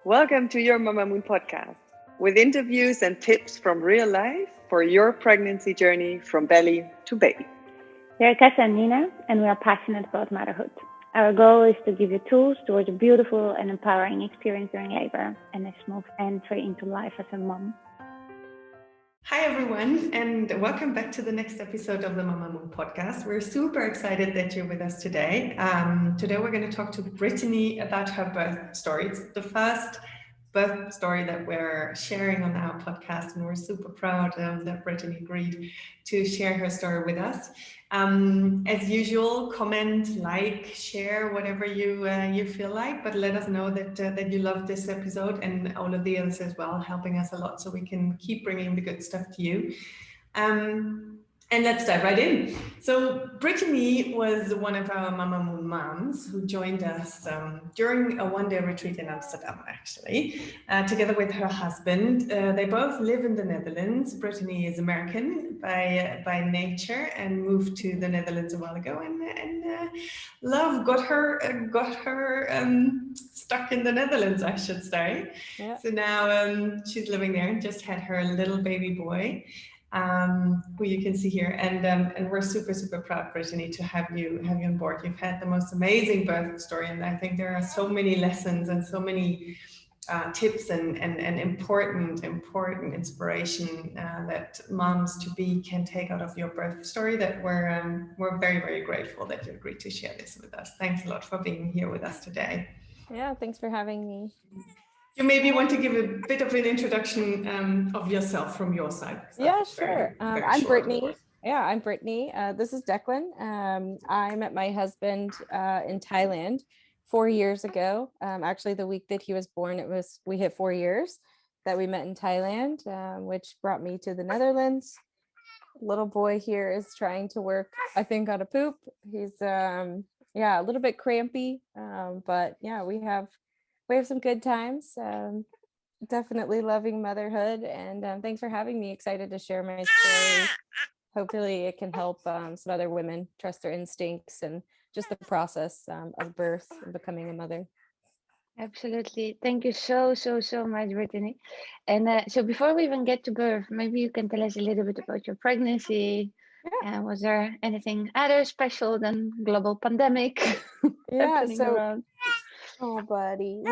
Welcome to your Mamamoon podcast, with interviews and tips from real life for your pregnancy journey from belly to baby. We are Tessa and Nina, and we are passionate about motherhood. Our goal is to give you tools towards a beautiful and empowering experience during labor and a smooth entry into life as a mom. Hi everyone, and welcome back to the next episode of the Mamamoon podcast. We're super excited that you're with us today. Today we're going to talk to Brittany about her birth story. It's the first birth story that we're sharing on our podcast, and we're super proud that Brittany agreed to share her story with us. As usual, comment, like, share, whatever you feel like, but let us know that you love this episode and all of the others as well, helping us a lot so we can keep bringing the good stuff to you. And let's dive right in. So Brittany was one of our Mamamoon moms who joined us during a one-day retreat in Amsterdam, actually, together with her husband. They both live in the Netherlands. Brittany is American by nature and moved to the Netherlands a while ago, and love got her stuck in the Netherlands, I should say. Yeah. So now she's living there and just had her little baby boy. Who you can see here, and we're super proud, Brittany, to have you on board. You've had the most amazing birth story, and I think there are so many lessons and so many tips and important inspiration that moms to be can take out of your birth story. That we're very grateful that you agreed to share this with us. Thanks a lot for being here with us today. Yeah, thanks for having me. You maybe want to give a bit of an introduction of yourself from your side. Yeah, sure. I'm Brittany. Yeah, I'm Brittany. This is Declan. I met my husband in Thailand 4 years ago. Actually, the week that he was born, we hit 4 years that we met in Thailand, which brought me to the Netherlands. Little boy here is trying to work, I think, on a poop. He's a little bit crampy, but yeah, we have some good times. Definitely loving motherhood, and thanks for having me. Excited to share my story. Hopefully it can help some other women trust their instincts and just the process of birth and becoming a mother. Absolutely. Thank you so much, Brittany. And so before we even get to birth, maybe you can tell us a little bit about your pregnancy. Yeah. Was there anything other special than global pandemic happening around? Oh, buddy,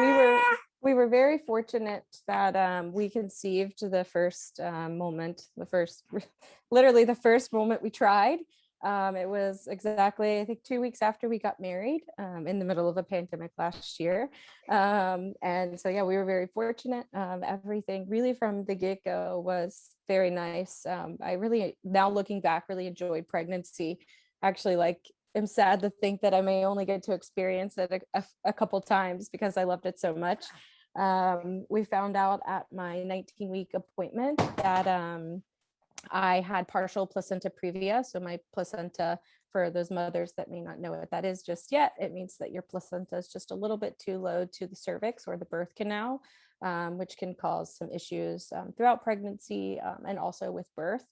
we were very fortunate that we conceived the first literally the first moment we tried. It was exactly, I think, 2 weeks after we got married, in the middle of a pandemic last year. And so, yeah, we were very fortunate. Everything really from the get-go was very nice. I really, now looking back, really enjoyed pregnancy. Actually, I'm sad to think that I may only get to experience it a couple times because I loved it so much. We found out at my 19-week appointment that I had partial placenta previa. So my placenta, for those mothers that may not know what that is just yet, it means that your placenta is just a little bit too low to the cervix or the birth canal, which can cause some issues throughout pregnancy and also with birth.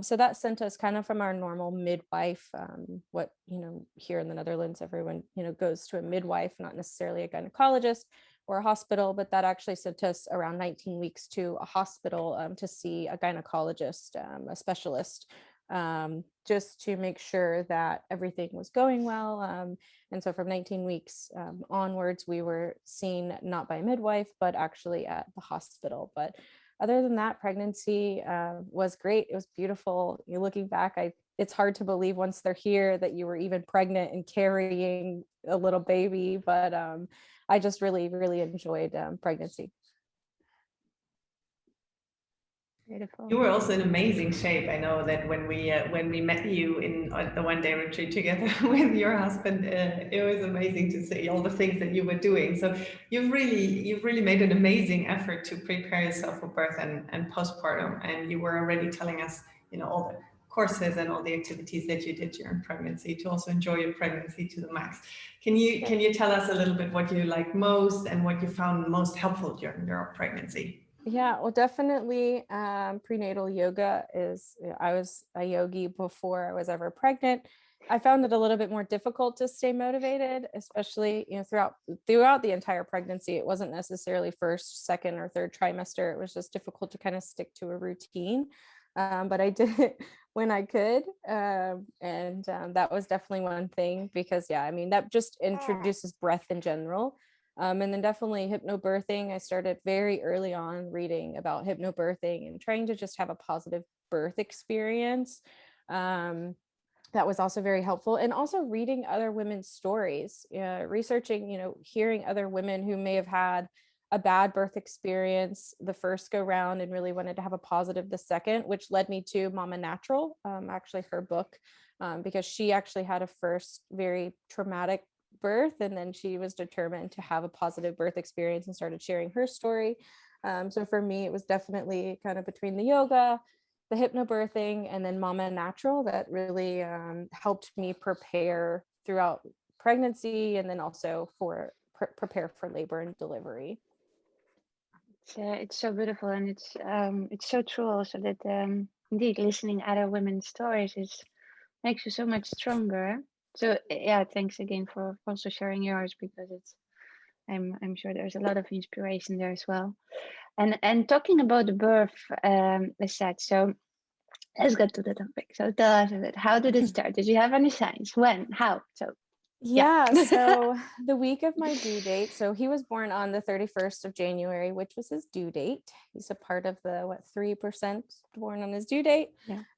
So that sent us kind of from our normal midwife, what, here in the Netherlands, everyone, goes to a midwife, not necessarily a gynecologist or a hospital, but that actually sent us around 19 weeks to a hospital to see a gynecologist, a specialist, just to make sure that everything was going well. And so from 19 weeks onwards, we were seen not by a midwife, but actually at the hospital. But other than that, pregnancy was great. It was beautiful. Looking back, it's hard to believe once they're here that you were even pregnant and carrying a little baby. But I just really enjoyed pregnancy. Beautiful. You were also in amazing shape. I know that when we met you in the one-day retreat together with your husband, it was amazing to see all the things that you were doing. So you've really made an amazing effort to prepare yourself for birth and postpartum. And you were already telling us, all the courses and all the activities that you did during pregnancy to also enjoy your pregnancy to the max. Can you tell us a little bit what you liked most and what you found most helpful during your pregnancy? Yeah, well, definitely prenatal yoga I was a yogi before I was ever pregnant. I found it a little bit more difficult to stay motivated, especially, throughout the entire pregnancy. It wasn't necessarily first, second, or third trimester. It was just difficult to kind of stick to a routine. But I did it when I could. And that was definitely one thing, because that just introduces breath in general. And then definitely hypnobirthing. I started very early on reading about hypnobirthing and trying to just have a positive birth experience. That was also very helpful. And also reading other women's stories, researching, hearing other women who may have had a bad birth experience the first go round and really wanted to have a positive the second, which led me to Mama Natural, actually her book, because she actually had a first very traumatic birth, and then she was determined to have a positive birth experience and started sharing her story. So for me, it was definitely kind of between the yoga, the hypnobirthing, and then Mama Natural that really helped me prepare throughout pregnancy, and then also for prepare for labor and delivery. It's so beautiful, and it's so true also that indeed listening other women's stories makes you so much stronger. So yeah, thanks again for also sharing yours, because I'm sure there's a lot of inspiration there as well. And talking about the birth, Lisette, so let's get to the topic. So tell us a bit, how did it start? Did you have any signs? When? How? So so the week of my due date, so he was born on the 31st of January, which was his due date. He's a part of the 3% born on his due date.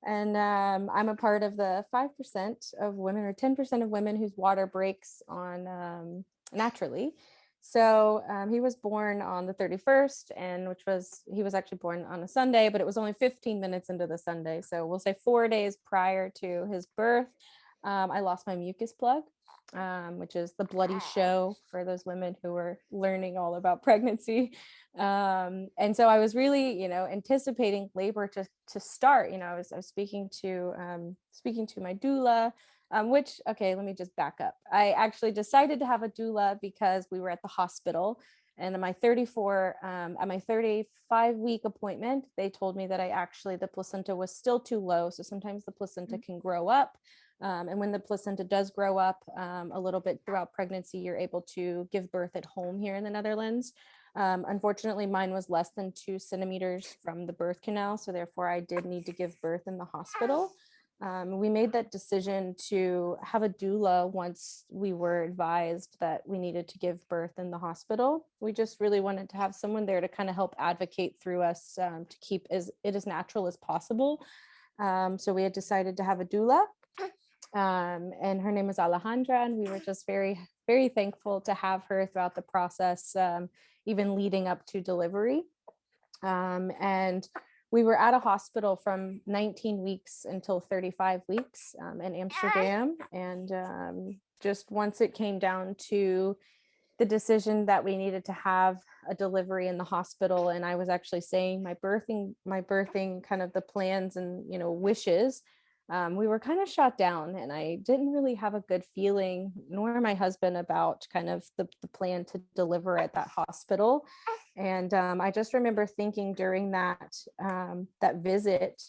And I'm a part of the 5% of women, or 10% of women whose water breaks on naturally. So he was born on the 31st, and he was actually born on a Sunday, but it was only 15 minutes into the Sunday. So we'll say 4 days prior to his birth, I lost my mucus plug, which is the bloody show for those women who were learning all about pregnancy. And so I was really, anticipating labor to start. I was speaking to my doula. Which, okay, let me just back up. I actually decided to have a doula because we were at the hospital, and at my 35-week appointment, they told me that the placenta was still too low. So sometimes the placenta can grow up. And when the placenta does grow up a little bit throughout pregnancy, you're able to give birth at home here in the Netherlands. Unfortunately, mine was less than 2 centimeters from the birth canal. So therefore I did need to give birth in the hospital. We made that decision to have a doula once we were advised that we needed to give birth in the hospital. We just really wanted to have someone there to kind of help advocate through us, to keep it as natural as possible. So we had decided to have a doula, and her name was Alejandra, and we were just very, very thankful to have her throughout the process, even leading up to delivery. And we were at a hospital from 19 weeks until 35 weeks in Amsterdam. And just once it came down to the decision that we needed to have a delivery in the hospital, and I was actually saying my birthing kind of the plans and, wishes, we were kind of shot down, and I didn't really have a good feeling, nor my husband, about kind of the plan to deliver at that hospital. And I just remember thinking during that visit,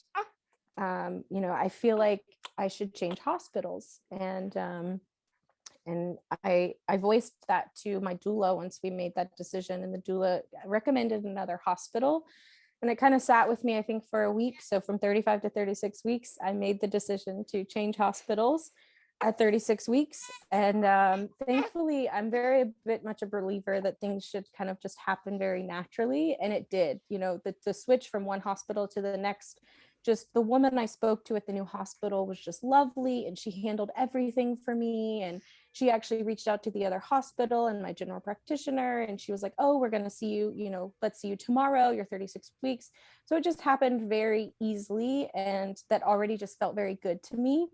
I feel like I should change hospitals. And I voiced that to my doula once we made that decision, and the doula recommended another hospital. And it kind of sat with me, I think, for a week. So from 35 to 36 weeks, I made the decision to change hospitals at 36 weeks. And thankfully, I'm very much a believer that things should kind of just happen very naturally. And it did. The switch from one hospital to the next, just the woman I spoke to at the new hospital was just lovely, and she handled everything for me. And she actually reached out to the other hospital and my general practitioner, and she was like, oh, we're going to see you, let's see you tomorrow, you're 36 weeks. So it just happened very easily, and that already just felt very good to me.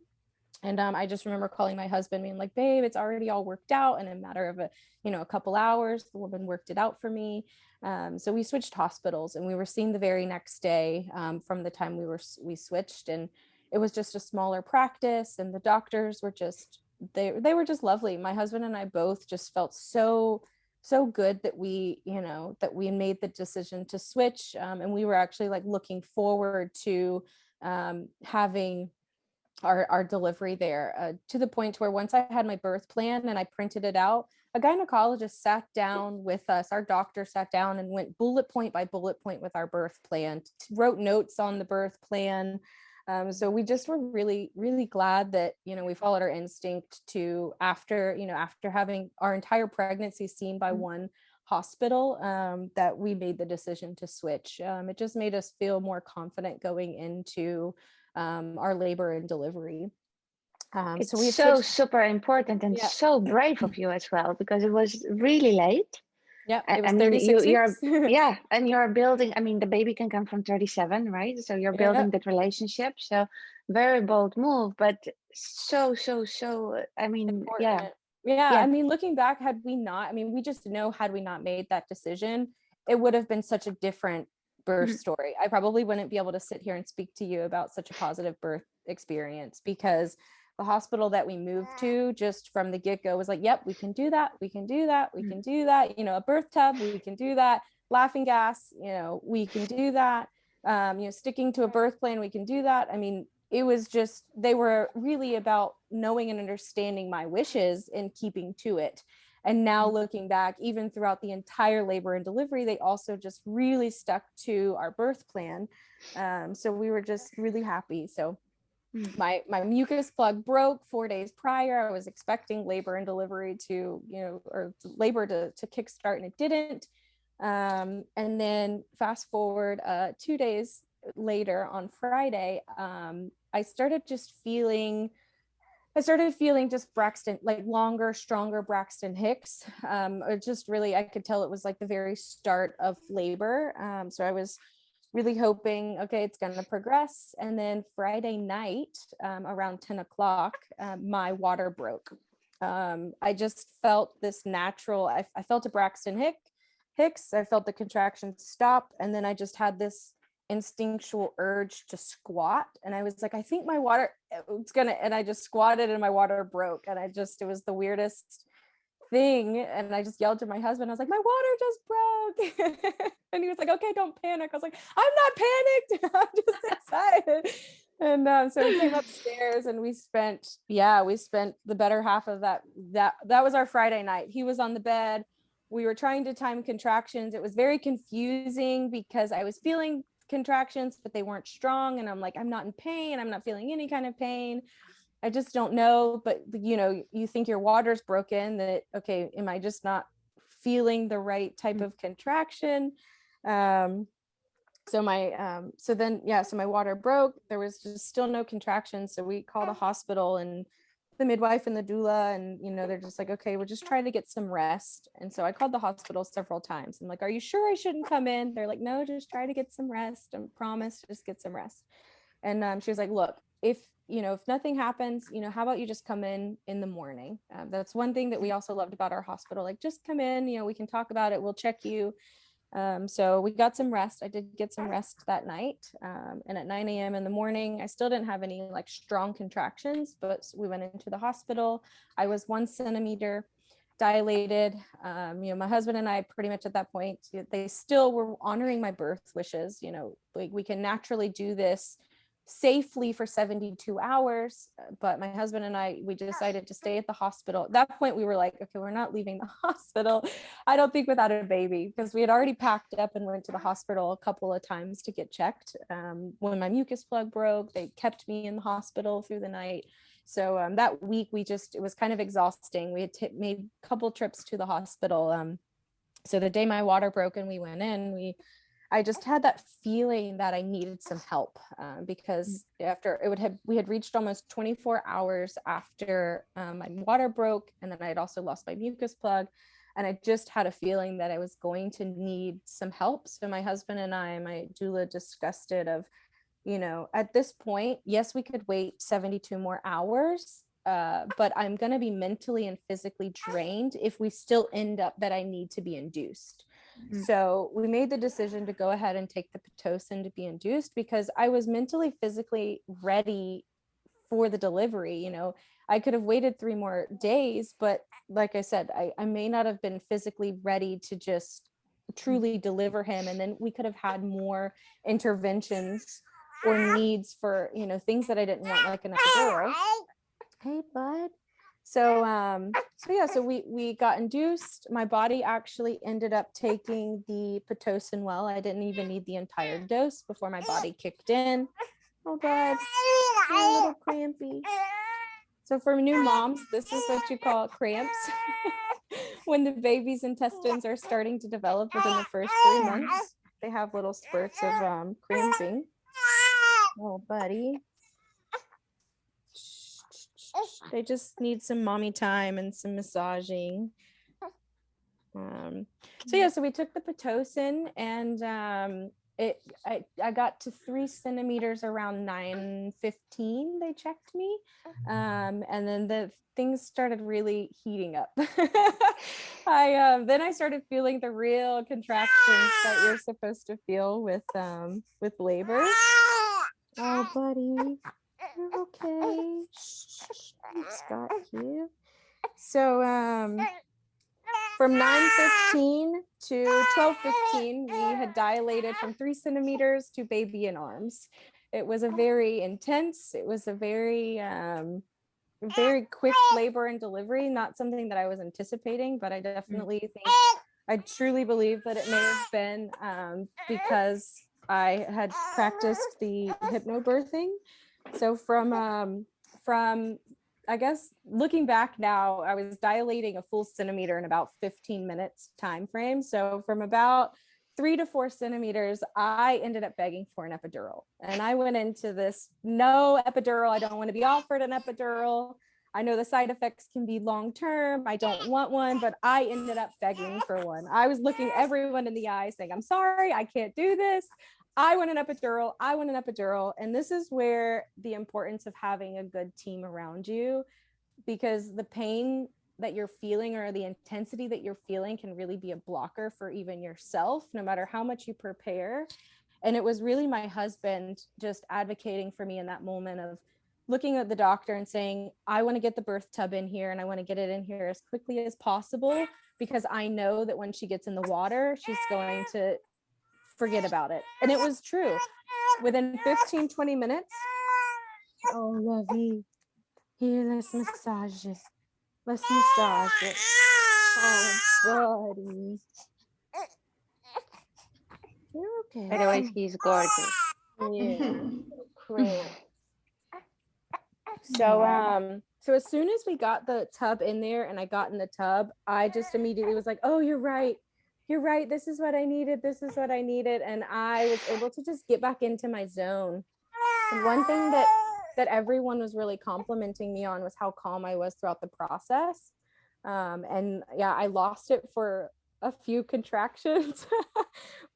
And I just remember calling my husband, being like, babe, it's already all worked out. And in a matter of a couple hours, the woman worked it out for me. So we switched hospitals, and we were seen the very next day from the time we switched. And it was just a smaller practice, and the doctors were just, they were just lovely. My husband and I both just felt so good that we made the decision to switch. And we were actually like looking forward to having our delivery there, to the point where once I had my birth plan and I printed it out, a gynecologist sat down with us, our doctor sat down and went bullet point by bullet point with our birth plan, wrote notes on the birth plan. So we just were really, really glad that, we followed our instinct to, after having our entire pregnancy seen by one hospital, that we made the decision to switch. It just made us feel more confident going into our labor and delivery. It's so we so switched. super important and so brave of you as well, because it was really late. Yeah, it was I mean, 36 weeks. yeah, and you're building, I mean, the baby can come from 37, right? So you're building that relationship. So very bold move, but so, I mean, Important. yeah. I mean, looking back, we just know, had we not made that decision, it would have been such a different birth story. I probably wouldn't be able to sit here and speak to you about such a positive birth experience, because the hospital that we moved to just from the get-go was like, yep, we can do that, we can do that, we can do that, a birth tub, we can do that, laughing gas, we can do that, sticking to a birth plan, we can do that. I mean, it was just, they were really about knowing and understanding my wishes and keeping to it. And now looking back, even throughout the entire labor and delivery, they also just really stuck to our birth plan. So we were just really happy. So my mucus plug broke 4 days prior. I was expecting labor and delivery to, or labor to kickstart, and it didn't. And then fast forward 2 days later on Friday, I started feeling just Braxton, like longer, stronger Braxton Hicks. It just really, I could tell it was like the very start of labor. So I was really hoping, okay, it's going to progress. And then Friday night, around 10 o'clock, my water broke. I just felt this natural, I felt a Braxton Hicks. I felt the contractions stop. And then I just had this instinctual urge to squat. And I was like, I think my water, and I just squatted and my water broke. And it was the weirdest thing. And I just yelled to my husband, I was like, my water just broke. And he was like, okay, don't panic. I was like, I'm not panicked. I'm just excited. And so we came upstairs and we spent the better half of that was our Friday night. He was on the bed. We were trying to time contractions. It was very confusing because I was feeling contractions, but they weren't strong. And I'm like, I'm not in pain. I'm not feeling any kind of pain. I just don't know. But, you think your water's broken, that, okay, am I just not feeling the right type of contraction? So my water broke. There was just still no contractions. So we called a hospital, and the midwife and the doula, and they're just like, okay, we're just trying to get some rest. And so I called the hospital several times. I'm like, are you sure I shouldn't come in? They're like, no, just try to get some rest. I promise, just get some rest. And she was like, look, if nothing happens, how about you just come in the morning? That's one thing that we also loved about our hospital. Like, just come in, we can talk about it. We'll check you. So we got some rest. I did get some rest that night. And at 9 a.m. in the morning, I still didn't have any like strong contractions, but we went into the hospital. I was 1 centimeter dilated. My husband and I pretty much at that point, they still were honoring my birth wishes. Like, we can naturally do this safely for 72 hours. But my husband and I, we decided to stay at the hospital. At that point, we were like, okay, we're not leaving the hospital, I don't think, without a baby, because we had already packed up and went to the hospital a couple of times to get checked. When my mucus plug broke, they kept me in the hospital through the night. So that week, it was kind of exhausting. We had made a couple trips to the hospital. So the day my water broke and we went in, I just had that feeling that I needed some help, because we had reached almost 24 hours after my water broke, and then I had also lost my mucus plug, and I just had a feeling that I was going to need some help. So my husband and I, my doula, discussed it of, at this point, yes, we could wait 72 more hours, but I'm going to be mentally and physically drained if we still end up that I need to be induced. So we made the decision to go ahead and take the Pitocin to be induced, because I was mentally, physically ready for the delivery. I could have waited 3 more days, but like I said, I may not have been physically ready to just truly deliver him. And then we could have had more interventions or needs for, things that I didn't want, like an epidural. Hey, bud. So we got induced. My body actually ended up taking the Pitocin well. I didn't even need the entire dose before my body kicked in. Oh, bud, you're a little crampy. So for new moms, this is what you call cramps. When the baby's intestines are starting to develop within the first 3 months, they have little spurts of cramping. Oh, buddy. They just need some mommy time and some massaging. So we took the Pitocin, and I got to 3 centimeters around 9:15. They checked me, and then the things started really heating up. Then I started feeling the real contractions that you're supposed to feel with labor. Oh, buddy, you're okay. It's got you. So from 9:15 to 12:15, we had dilated from 3 centimeters to baby in arms. It was a very intense, it was a very quick labor and delivery, not something that I was anticipating, but I definitely think, I truly believe that it may have been because I had practiced the hypnobirthing. So from I guess looking back now, I was dilating a full centimeter in about 15 minutes time frame. So from about 3 to 4 centimeters, I ended up begging for an epidural. And I went into this, no epidural. I don't want to be offered an epidural. I know the side effects can be long-term. I don't want one, but I ended up begging for one. I was looking everyone in the eye saying, I'm sorry, I can't do this. I want an epidural. I want an epidural. And this is where the importance of having a good team around you, because the pain that you're feeling or the intensity that you're feeling can really be a blocker for even yourself, no matter how much you prepare. And it was really my husband just advocating for me in that moment of looking at the doctor and saying, I want to get the birth tub in here, and I want to get it in here as quickly as possible, because I know that when she gets in the water, she's going to forget about it. And it was true. Within 15, 20 minutes, oh, lovey, here, let's massage it. Let's massage it. Oh, buddy. You're okay. Otherwise, he's gorgeous. Yeah. Great. So as soon as we got the tub in there and I got in the tub, I just immediately was like, oh, you're right. You're right. This is what I needed. This is what I needed. And I was able to just get back into my zone. And one thing that everyone was really complimenting me on was how calm I was throughout the process. And yeah, I lost it for a few contractions.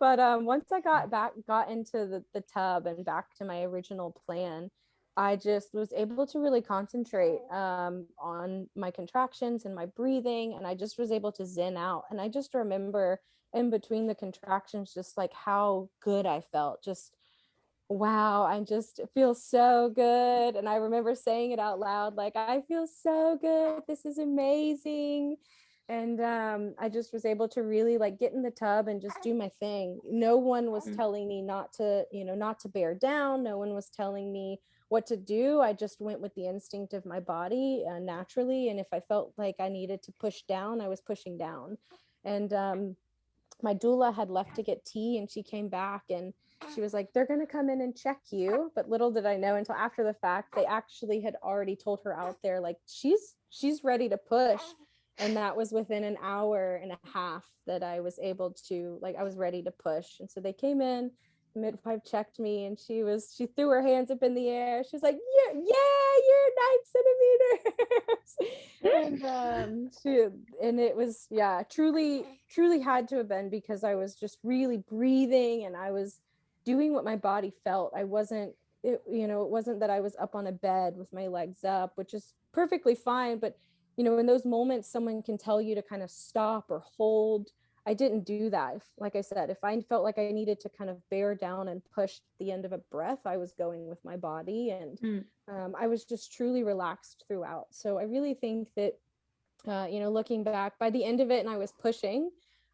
But once I got into the tub and back to my original plan, I just was able to really concentrate on my contractions and my breathing. And I just was able to zen out. And I just remember in between the contractions, just like how good I felt. Just, wow, I just feel so good. And I remember saying it out loud, like, I feel so good. This is amazing. And I just was able to really like get in the tub and just do my thing. No one was telling me not to bear down. No one was telling me what to do. I just went with the instinct of my body naturally. And if I felt like I needed to push down, I was pushing down. And my doula had left to get tea, and she came back and she was like, they're going to come in and check you. But little did I know until after the fact, they actually had already told her out there, like, she's ready to push. And that was within an hour and a half that I was able to, like, I was ready to push. And so they came in, the midwife checked me, and she threw her hands up in the air. She was like, you're 9 centimeters. And it was, yeah, truly had to have been, because I was just really breathing and I was doing what my body felt. It wasn't that I was up on a bed with my legs up, which is perfectly fine. But in those moments, someone can tell you to kind of stop or hold. I didn't do that. Like I said, if I felt like I needed to kind of bear down and push the end of a breath, I was going with my body. And I was just truly relaxed throughout. So I really think that, looking back, by the end of it, and I was pushing,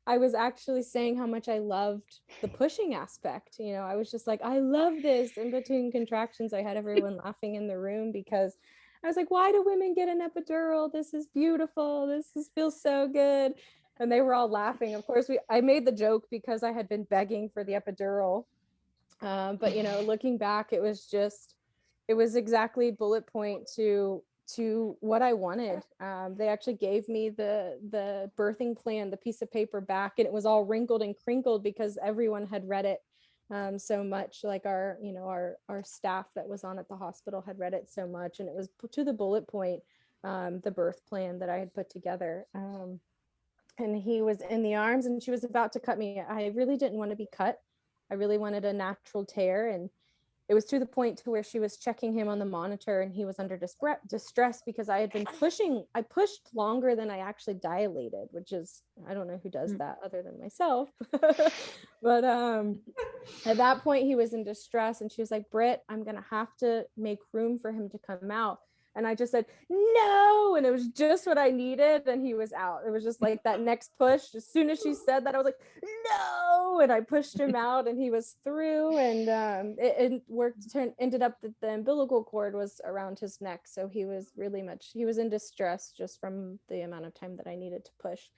I was actually saying how much I loved the pushing aspect. You know, I was just like, I love this. In between contractions, I had everyone laughing in the room because I was like, why do women get an epidural? This is beautiful. Feels so good. And they were all laughing. Of course, I made the joke because I had been begging for the epidural. But, you know, looking back, it was exactly bullet point to what I wanted. They actually gave me the birthing plan, the piece of paper back, and it was all wrinkled and crinkled because everyone had read it so much. Like our staff that was on at the hospital had read it so much, and it was to the bullet point, the birth plan that I had put together. And he was in the arms, and she was about to cut me. I really didn't want to be cut. I really wanted a natural tear, and it was to the point to where she was checking him on the monitor, and he was under distress because I had been pushing. I pushed longer than I actually dilated, which is, I don't know who does that other than myself. But at that point he was in distress, and she was like, Britt, I'm going to have to make room for him to come out. And I just said, no. And it was just what I needed. And he was out. It was just like that next push. As soon as she said that, I was like, no. And I pushed him out, and he was through. And it worked. Ended up that the umbilical cord was around his neck. So he was he was in distress just from the amount of time that I needed to push.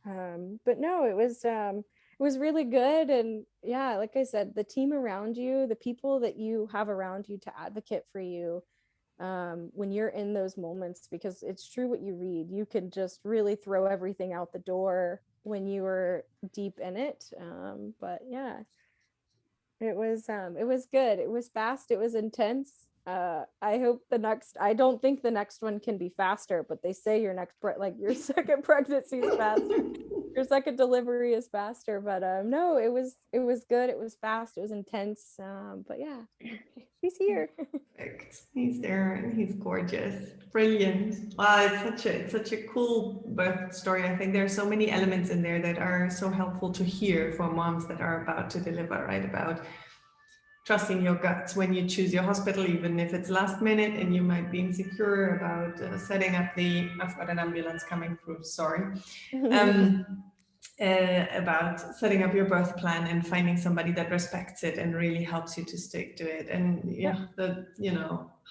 But no, it was really good. And yeah, like I said, the team around you, the people that you have around you to advocate for you, when you're in those moments, because it's true what you read, you can just really throw everything out the door when you were deep in it. But yeah, it was good. It was fast. It was intense. I don't think the next one can be faster, but they say your second pregnancy is faster. Your second delivery is faster. But no, it was good. It was fast. It was intense. But yeah, he's here. Perfect. He's there and he's gorgeous. Brilliant. Wow, it's such a cool birth story. I think there are so many elements in there that are so helpful to hear for moms that are about to deliver, right? About trusting your guts when you choose your hospital, even if it's last minute and you might be insecure about setting up I've got an ambulance coming through, sorry. About setting up your birth plan and finding somebody that respects it and really helps you to stick to it. And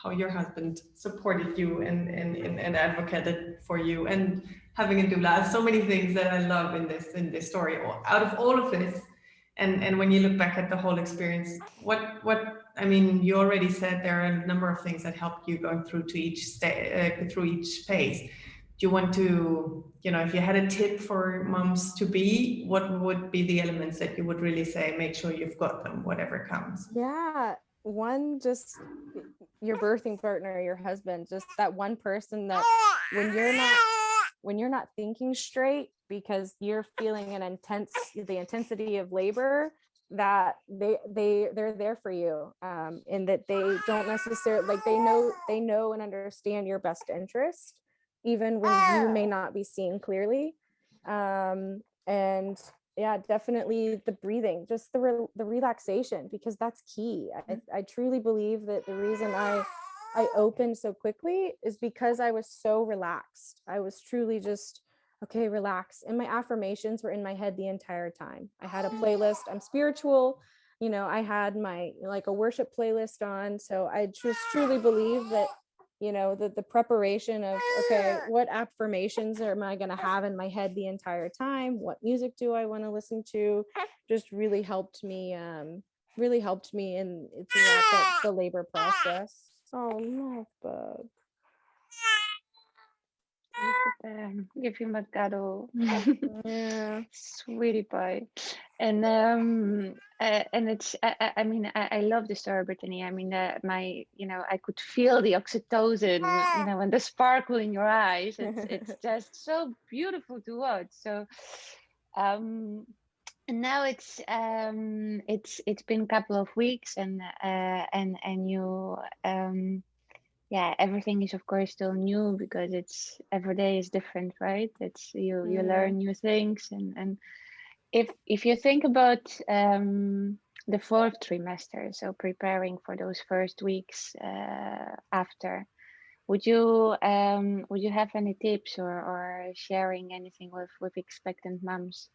how your husband supported you and advocated for you, and having a doula. So many things that I love in this story. Out of all of this, and when you look back at the whole experience, I mean, you already said there are a number of things that helped you going through through each phase. Do you want to, if you had a tip for moms to be, what would be the elements that you would really say, make sure you've got them, whatever comes? Yeah. One, just your birthing partner, your husband, just that one person that when you're not thinking straight because you're feeling the intensity of labor, that they're there for you, and that they don't necessarily, like, they know and understand your best interest, even when you may not be seeing clearly. And yeah, definitely the breathing, just the relaxation, because that's key. I truly believe that the reason I opened so quickly is because I was so relaxed. I was truly just, okay, relax. And my affirmations were in my head the entire time. I had a playlist. I'm spiritual. I had my, a worship playlist on. So I just truly believe that, that the preparation of, okay, what affirmations am I going to have in my head the entire time? What music do I want to listen to? Just really helped me in throughout the labor process. Oh, no, bug. Give him a cuddle. Yeah. Sweetie pie. And it's I mean, I love the story, Brittany. I mean, I could feel the oxytocin, and the sparkle in your eyes. It's just so beautiful to watch. So and now it's been a couple of weeks, and you everything is of course still new, because it's every day is different, right? It's you learn new things, and if you think about the fourth trimester, so preparing for those first weeks after, would you have any tips or sharing anything with expectant moms?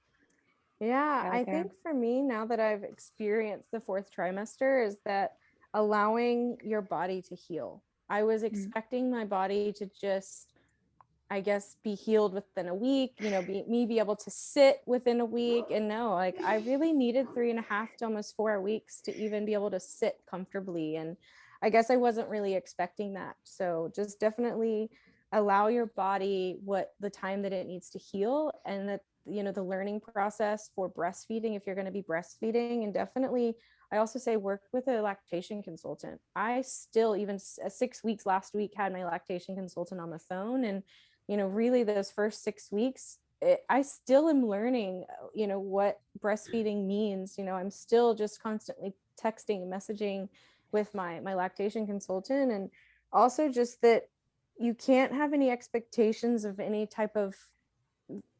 Yeah, I childcare. think for me, now that I've experienced the fourth trimester, is that allowing your body to heal. I was expecting my body to just, I guess, be healed within a week, be able to sit within a week. And no, like I really needed 3.5 to almost 4 weeks to even be able to sit comfortably. And I guess I wasn't really expecting that. So just definitely allow your body what the time that it needs to heal, and that, the learning process for breastfeeding, if you're going to be breastfeeding. And definitely, I also say work with a lactation consultant. I still, even 6 weeks last week, had my lactation consultant on the phone. And really those first 6 weeks, I still am learning, what breastfeeding means. I'm still just constantly texting and messaging with my lactation consultant. And also just that you can't have any expectations of any type of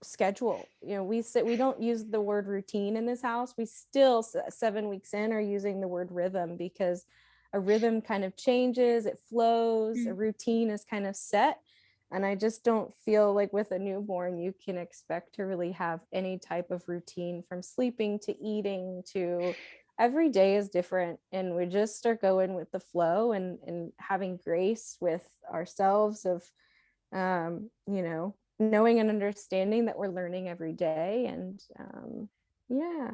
schedule. We don't use the word routine in this house. We still, 7 weeks in, are using the word rhythm, because a rhythm kind of changes, it flows, a routine is kind of set. And I just don't feel like with a newborn you can expect to really have any type of routine, from sleeping to eating to every day is different. And we just start going with the flow, and having grace with ourselves of knowing and understanding that we're learning every day. And yeah,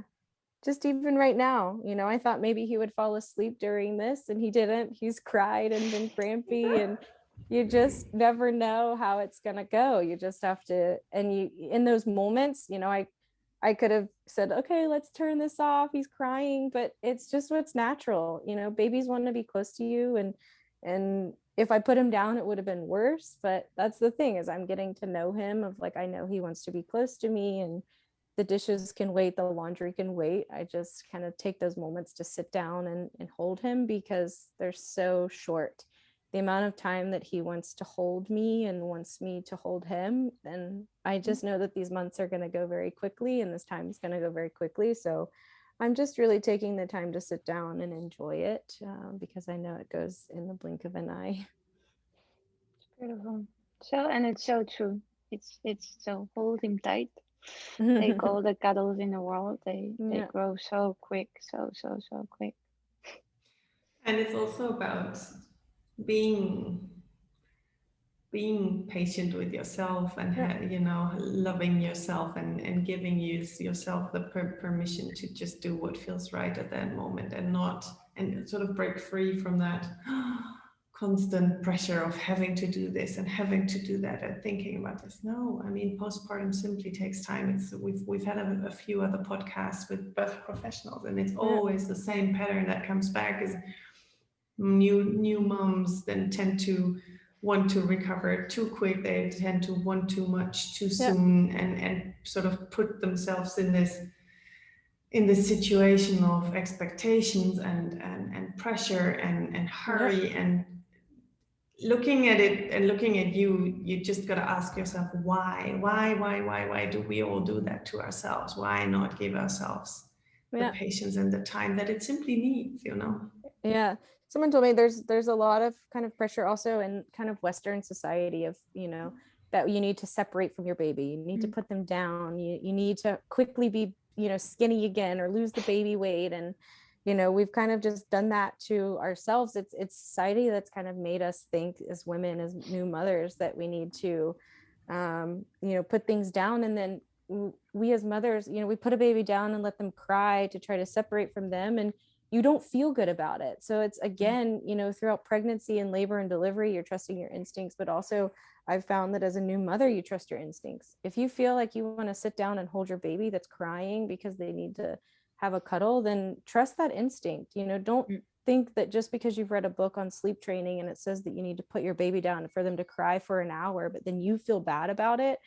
just even right now, I thought maybe he would fall asleep during this, and he didn't. He's cried and been crampy, and you just never know how it's going to go. You just have to, and you, in those moments, I could have said, okay, let's turn this off, he's crying, but it's just what's natural. Babies want to be close to you, and if I put him down, it would have been worse. But that's the thing, is I'm getting to know him, of like, I know he wants to be close to me, and the dishes can wait, the laundry can wait. I just kind of take those moments to sit down and hold him, because they're so short. The amount of time that he wants to hold me and wants me to hold him. And I just know that these months are going to go very quickly, and this time is going to go very quickly. So I'm just really taking the time to sit down and enjoy it, because I know it goes in the blink of an eye. Beautiful. So, and it's so true. It's so, hold him tight. Take all the cuddles in the world. They Yeah. grow so quick, so quick. And it's also about being being patient with yourself, and loving yourself, and giving yourself the permission to just do what feels right at that moment, and sort of break free from that constant pressure of having to do this and having to do that and thinking about this. No, I mean, postpartum simply takes time. We've had a few other podcasts with birth professionals, and it's always the same pattern that comes back, is new moms then tend to want to recover too quick. They tend to want too much too soon, and sort of put themselves in this situation of expectations and pressure and hurry. And looking at it and looking at you just got to ask yourself, why do we all do that to ourselves? Why not give ourselves the patience and the time that it simply needs? Yeah, someone told me there's a lot of kind of pressure also in kind of Western society of, that you need to separate from your baby, you need to put them down, you need to quickly be, skinny again, or lose the baby weight. And we've kind of just done that to ourselves. It's society that's kind of made us think, as women, as new mothers, that we need to put things down. And then we as mothers, we put a baby down and let them cry to try to separate from them, and you don't feel good about it. So it's, again, throughout pregnancy and labor and delivery, you're trusting your instincts. But also, I've found that as a new mother, you trust your instincts. If you feel like you want to sit down and hold your baby that's crying because they need to have a cuddle, then trust that instinct. Don't think that just because you've read a book on sleep training and it says that you need to put your baby down for them to cry for an hour, but then you feel bad about it.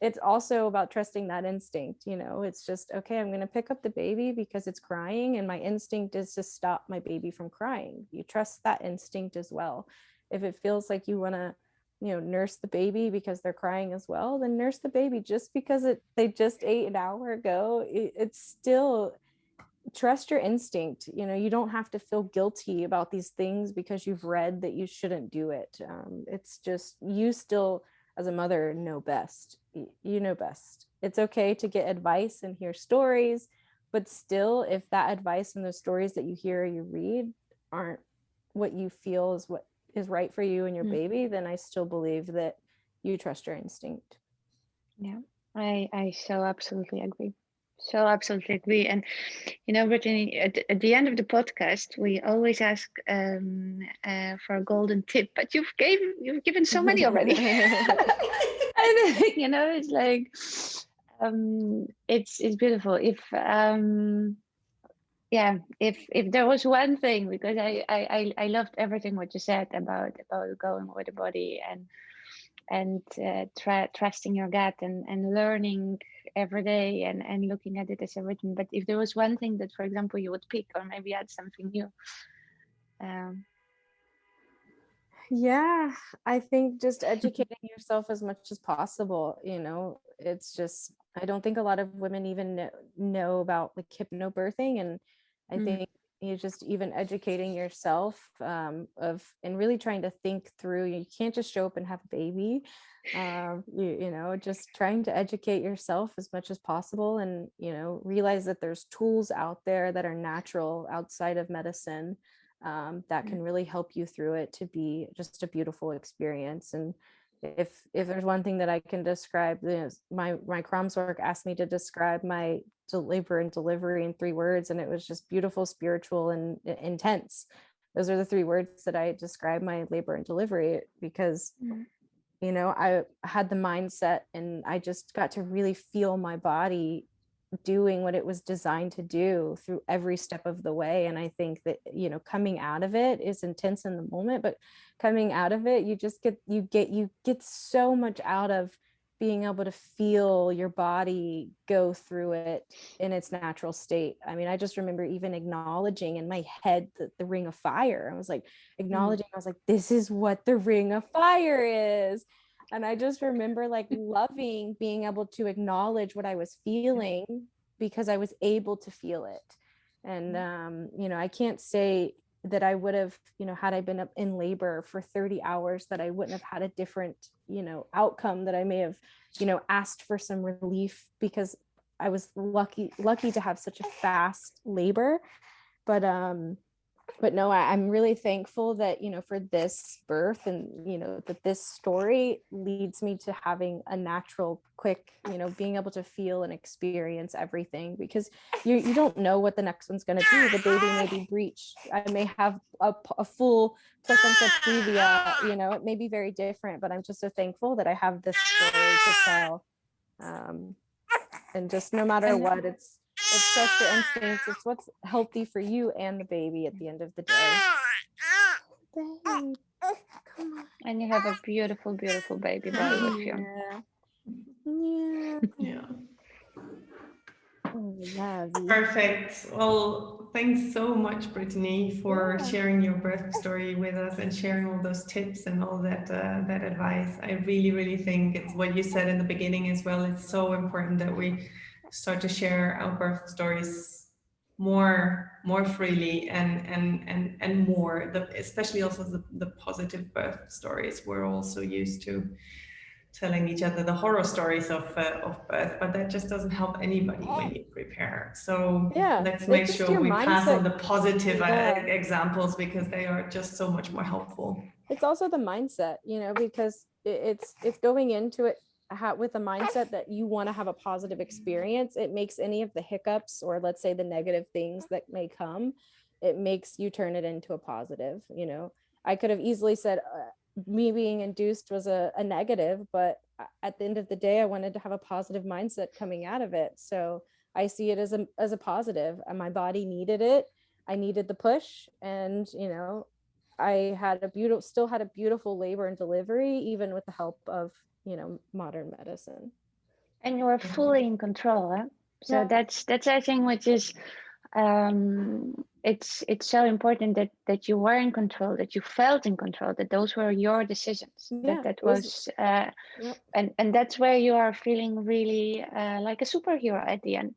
It's also about trusting that instinct. It's just, okay, I'm going to pick up the baby because it's crying, and my instinct is to stop my baby from crying. You trust that instinct as well. If it feels like you want to, nurse the baby because they're crying as well, then nurse the baby. Just because they just ate an hour ago, it's still, trust your instinct. You don't have to feel guilty about these things because you've read that you shouldn't do it. It's just, you still, as a mother, know best. You know best. it's okay to get advice and hear stories, but still, if that advice and those stories that you hear or you read aren't what you feel is what is right for you and your baby, then I still believe that you trust your instinct. Yeah, I so absolutely agree. So absolutely agree. And you know, Brittany, at the end of the podcast, we always ask for a golden tip, but you've given so many already. And you know, it's like it's beautiful. If there was one thing, because I loved everything what you said about going with the body and trusting your gut and learning every day and looking at it as a rhythm. But if there was one thing that, for example, you would pick or maybe add something new. Yeah, I think just educating yourself as much as possible. You know, it's just, I don't think a lot of women even know about like hypnobirthing. And I think you just even educating yourself of and really trying to think through. You can't just show up and have a baby. You know, just trying to educate yourself as much as possible, and you know, realize that there's tools out there that are natural outside of medicine that can really help you through it to be just a beautiful experience. And if there's one thing that I can describe, you know, my Crom's work asked me to describe my labor and delivery in 3 words, and it was just beautiful, spiritual, and intense. Those are the 3 words that I describe my labor and delivery, because you know, I had the mindset and I just got to really feel my body doing what it was designed to do through every step of the way. And I think that, you know, coming out of it is intense in the moment, but coming out of it, you just get so much out of being able to feel your body go through it in its natural state. I mean, I just remember even acknowledging in my head the ring of fire. I was like acknowledging, I was like, this is what the ring of fire is. And I just remember like loving being able to acknowledge what I was feeling because I was able to feel it. And, you know, I can't say that I would have, you know, had I been in labor for 30 hours, that I wouldn't have had a different, you know, outcome, that I may have, you know, asked for some relief because I was lucky to have such a fast labor. But no, I'm really thankful that, you know, for this birth, and, you know, that this story leads me to having a natural, quick, you know, being able to feel and experience everything, because you don't know what the next one's going to be. The baby may be breached. I may have a full placenta previa, you know, it may be very different, but I'm just so thankful that I have this story to tell. And just no matter what, it's trust your instincts. It's what's healthy for you and the baby at the end of the day. Baby, come on. And you have a beautiful, beautiful baby boy with you. Yeah. Oh, love you. Perfect. Well, thanks so much, Brittany, for sharing your birth story with us and sharing all those tips and all that advice. I really, really think it's what you said in the beginning as well. It's so important that we start to share our birth stories more freely and more. Especially also the positive birth stories. We're also used to telling each other the horror stories of birth, but that just doesn't help anybody when you prepare. So let's make sure we pass on the positive examples, because they are just so much more helpful. It's also the mindset, you know, because it's going into it with a mindset that you want to have a positive experience. It makes any of the hiccups, or let's say the negative things that may come, it makes you turn it into a positive. You know, I could have easily said me being induced was a negative, but at the end of the day, I wanted to have a positive mindset coming out of it. So I see it as a positive, and my body needed it. I needed the push, and, you know, I had still had a beautiful labor and delivery, even with the help of, you know, modern medicine. And you were fully in control, huh? So that's I think, which is it's so important that you were in control, that you felt in control, that those were your decisions. That was and that's where you are feeling really like a superhero at the end.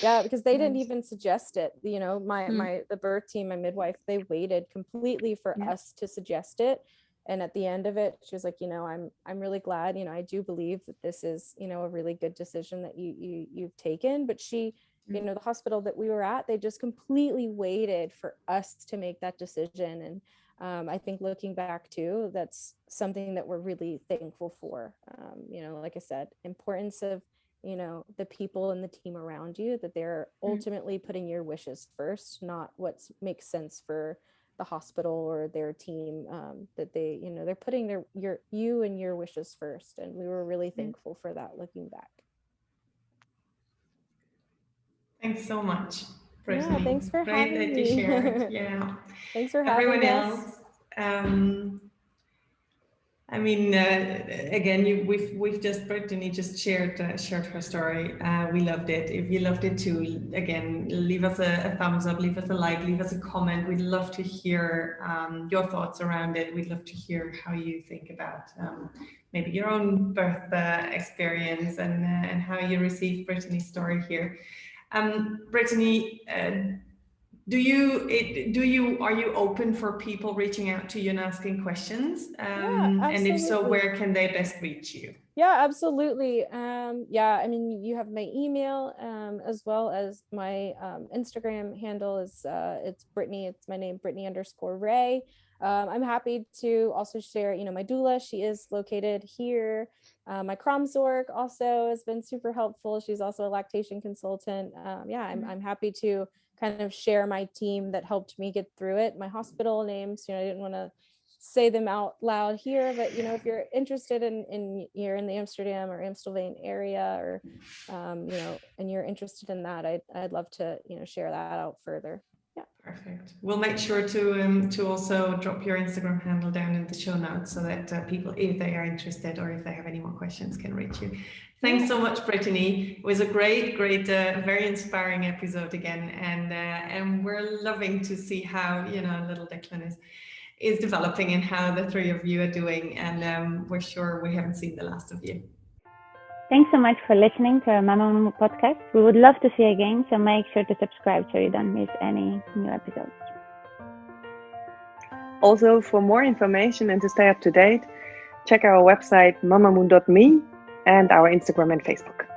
Yeah, because they didn't even suggest it. You know, the birth team, my midwife, they waited completely for us to suggest it. And at the end of it, she was like, I'm really glad, I do believe that this is, a really good decision that you've taken. But she, the hospital that we were at, they just completely waited for us to make that decision. And I think looking back too, that's something that we're really thankful for. Like I said, importance of, the people and the team around you, that they're ultimately putting your wishes first, not what makes sense for the hospital or their team, that they, they're putting you and your wishes first. And we were really thankful for that looking back. Thanks so much, Brittany. Yeah, thanks for having me. Great that you shared. Yeah. Thanks for having Everyone us. else. Again, Brittany just shared her story. We loved it. If you loved it too, again, leave us a thumbs up, leave us a like, leave us a comment. We'd love to hear your thoughts around it. We'd love to hear how you think about maybe your own birth experience and how you received Brittany's story here. Brittany, are you open for people reaching out to you and asking questions? And if so, where can they best reach you? Yeah, absolutely. You have my email, as well as my Instagram handle is it's Brittany. It's my name, Brittany_Ray. I'm happy to also share, my doula. She is located here. My Kromzorg also has been super helpful. She's also a lactation consultant. I'm happy to kind of share my team that helped me get through it. My hospital names, I didn't want to say them out loud here, but if you're interested in you're in the Amsterdam or Amstelveen area, or and you're interested in that, I'd love to share that out further. Yeah, perfect. We'll make sure to also drop your Instagram handle down in the show notes so that people, if they are interested or if they have any more questions, can reach you. Thanks so much, Brittany. It was a great, very inspiring episode again, and we're loving to see how little Declan is developing and how the three of you are doing, and we're sure we haven't seen the last of you. Thanks so much for listening to our Mamamoon podcast. We would love to see you again, so make sure to subscribe so you don't miss any new episodes. Also, for more information and to stay up to date, check our website mamamoon.me and our Instagram and Facebook.